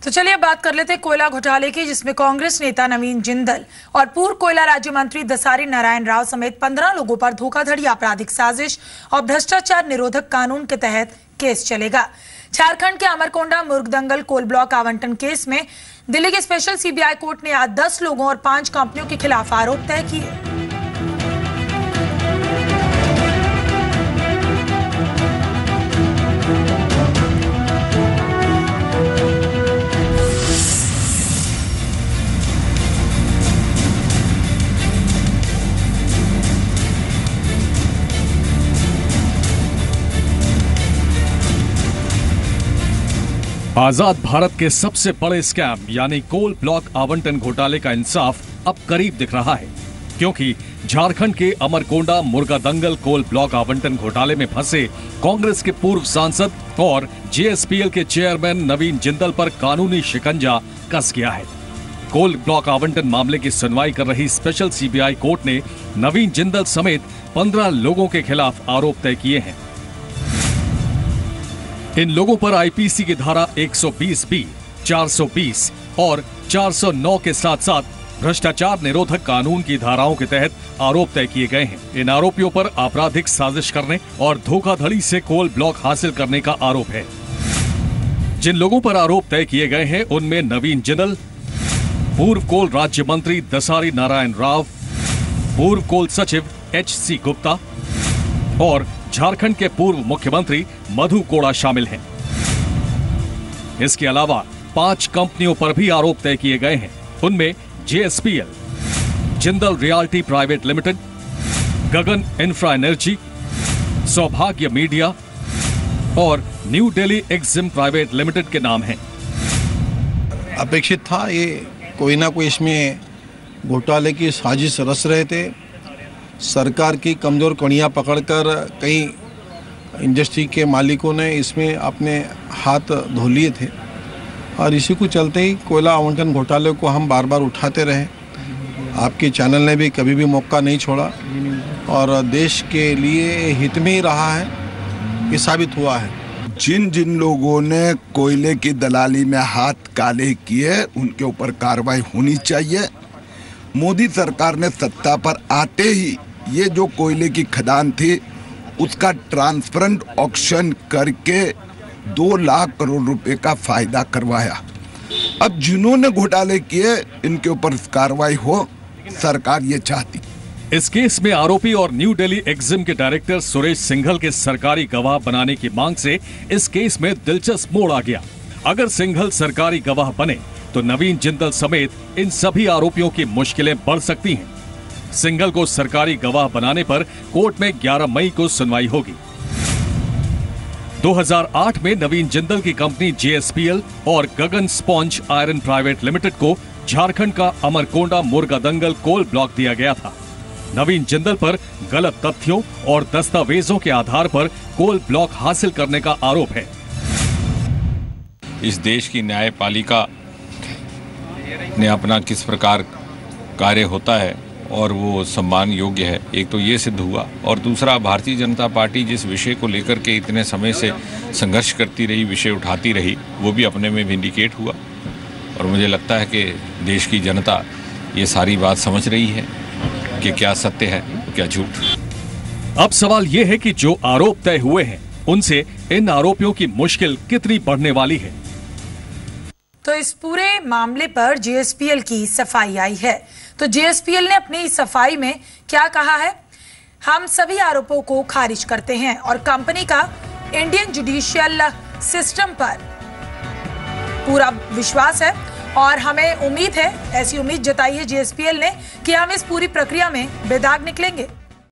तो चलिए बात कर लेते हैं कोयला घोटाले की, जिसमें कांग्रेस नेता नवीन जिंदल और पूर्व कोयला राज्य मंत्री दसारी नारायण राव समेत 15 लोगों पर धोखाधड़ी, आपराधिक साजिश और भ्रष्टाचार निरोधक कानून के तहत केस चलेगा। झारखंड के अमरकोंडा मुर्गदंगल कोल ब्लॉक आवंटन केस में दिल्ली के स्पेशल सीबीआई कोर्ट ने आज 10 लोगों और 5 कंपनियों के खिलाफ आरोप तय किए। आजाद भारत के सबसे बड़े स्कैम यानी कोल ब्लॉक आवंटन घोटाले का इंसाफ अब करीब दिख रहा है, क्योंकि झारखंड के अमरकोंडा मुर्गदंगल कोल ब्लॉक आवंटन घोटाले में फंसे कांग्रेस के पूर्व सांसद और जेएसपीएल के चेयरमैन नवीन जिंदल पर कानूनी शिकंजा कस गया है। कोल ब्लॉक आवंटन मामले की सुनवाई कर रही स्पेशल सीबीआई कोर्ट ने नवीन जिंदल समेत 15 लोगों के खिलाफ आरोप तय किए हैं। इन लोगों पर आईपीसी की धारा 120B, 420 और 409 के साथ साथ भ्रष्टाचार निरोधक कानून की धाराओं के तहत आरोप तय किए गए हैं। इन आरोपियों पर आपराधिक साजिश करने और धोखाधड़ी से कोल ब्लॉक हासिल करने का आरोप है। जिन लोगों पर आरोप तय किए गए हैं उनमें नवीन जिंदल, पूर्व कोल राज्य मंत्री दसारी नारायण राव, पूर्व कोल सचिव HC गुप्ता और झारखंड के पूर्व मुख्यमंत्री मधु कोड़ा शामिल हैं। इसके अलावा 5 कंपनियों पर भी आरोप तय किए गए हैं। उनमें JSPL, Jindal realty private limited, Gagan infra energy, Saubhagya media और new Delhi exim private limited के नाम हैं। अपेक्षित था, ये कोई ना कोई इसमें घोटाले की साजिश रच रहे थे। सरकार की कमज़ोर कड़ियाँ पकड़कर कई इंडस्ट्री के मालिकों ने इसमें अपने हाथ धो लिए थे और इसी को चलते ही कोयला आवंटन घोटाले को हम बार बार उठाते रहे। आपके चैनल ने भी कभी भी मौका नहीं छोड़ा और देश के लिए हित में ही रहा है, ये साबित हुआ है। जिन जिन लोगों ने कोयले की दलाली में हाथ काले किए उनके ऊपर कार्रवाई होनी चाहिए। मोदी सरकार ने सत्ता पर आते ही ये जो कोयले की खदान थी उसका ट्रांसपेरेंट ऑक्शन करके 2 लाख करोड़ रुपए का फायदा करवाया। अब जिन्होंने घोटाले किए इनके ऊपर कार्रवाई हो, सरकार ये चाहती। इस केस में आरोपी और न्यू दिल्ली एक्जिम के डायरेक्टर सुरेश सिंघल के सरकारी गवाह बनाने की मांग से इस केस में दिलचस्प मोड़ आ गया। अगर सिंघल सरकारी गवाह बने तो नवीन जिंदल समेत इन सभी आरोपियों की मुश्किलें बढ़ सकती हैं। सिंघल को सरकारी गवाह बनाने पर कोर्ट में 11 मई को सुनवाई होगी। 2008 में नवीन जिंदल की कंपनी जेएसपीएल और गगन स्पॉन्ज आयरन प्राइवेट लिमिटेड को झारखंड का अमरकोंडा मुर्गदंगल कोल ब्लॉक दिया गया था। नवीन जिंदल पर गलत तथ्यों और दस्तावेजों के आधार पर कोल ब्लॉक हासिल करने का आरोप है। इस देश की न्यायपालिका ने अपना किस प्रकार कार्य होता है और वो सम्मान योग्य है, एक तो ये सिद्ध हुआ, और दूसरा भारतीय जनता पार्टी जिस विषय को लेकर के इतने समय से संघर्ष करती रही, विषय उठाती रही, वो भी अपने में विंडिकेट हुआ। और मुझे लगता है कि देश की जनता ये सारी बात समझ रही है कि क्या सत्य है क्या झूठ। अब सवाल ये है कि जो आरोप तय हुए हैं उनसे इन आरोपियों की मुश्किल कितनी बढ़ने वाली है। तो इस पूरे मामले पर जेएसपीएल की सफाई आई है। तो जेएसपीएल ने अपनी इस सफाई में क्या कहा है? हम सभी आरोपों को खारिज करते हैं और कंपनी का इंडियन जुडिशियल सिस्टम पर पूरा विश्वास है और हमें उम्मीद है, ऐसी उम्मीद जताई है जेएसपीएल ने कि हम इस पूरी प्रक्रिया में बेदाग निकलेंगे।